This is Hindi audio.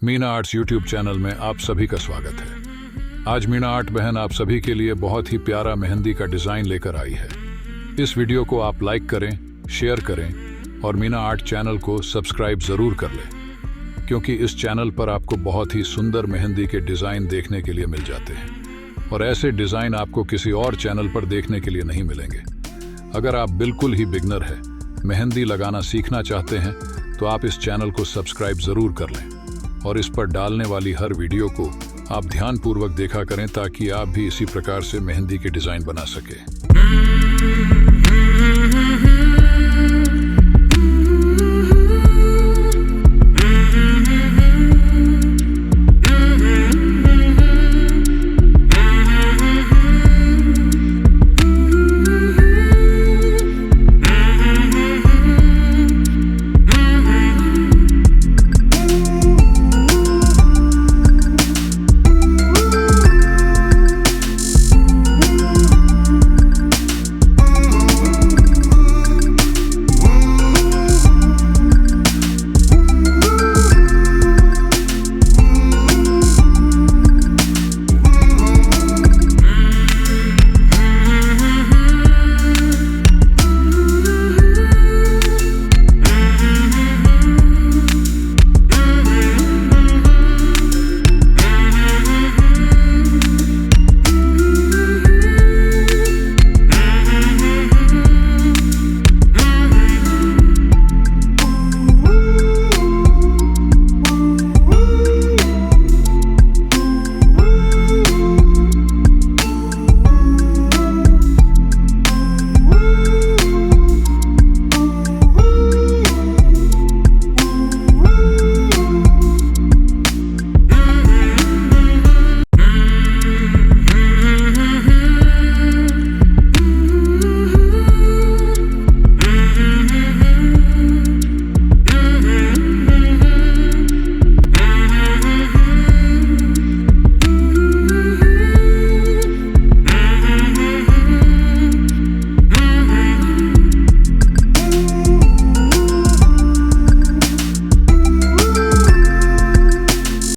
मीना आर्ट्स यूट्यूब चैनल में आप सभी का स्वागत है। आज मीना आर्ट बहन आप सभी के लिए बहुत ही प्यारा मेहंदी का डिज़ाइन लेकर आई है। इस वीडियो को आप लाइक करें, शेयर करें और मीना आर्ट चैनल को सब्सक्राइब ज़रूर कर लें, क्योंकि इस चैनल पर आपको बहुत ही सुंदर मेहंदी के डिज़ाइन देखने के लिए मिल जाते हैं और ऐसे डिज़ाइन आपको किसी और चैनल पर देखने के लिए नहीं मिलेंगे। अगर आप बिल्कुल ही बिगनर है, मेहंदी लगाना सीखना चाहते हैं, तो आप इस चैनल को सब्सक्राइब ज़रूर कर लें और इस पर डालने वाली हर वीडियो को आप ध्यानपूर्वक देखा करें ताकि आप भी इसी प्रकार से मेहंदी के डिज़ाइन बना सकें।